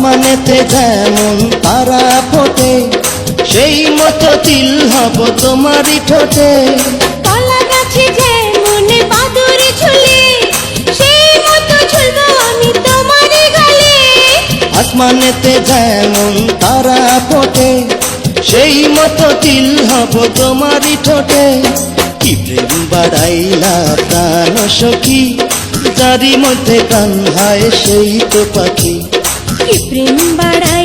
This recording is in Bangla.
আসমানেতে যেমন তারা ফোটে, সেই মতো তিল হব তোমারই ঠোঁটে। কলা গাছে যেমন বাদুড় ঝুলে, সেই মতো ঝুলবো আমি তোমারই গলে। আসমানেতে যেমন তারা ফোটে, সেই মতো তিল হব তোমারই ঠোঁটে। কি প্রেম বাড়াইলা প্রাণ সখী, যারি মধ্যে প্রাণ হয় সেই তো পাখি। কি প্রেম বাড়াই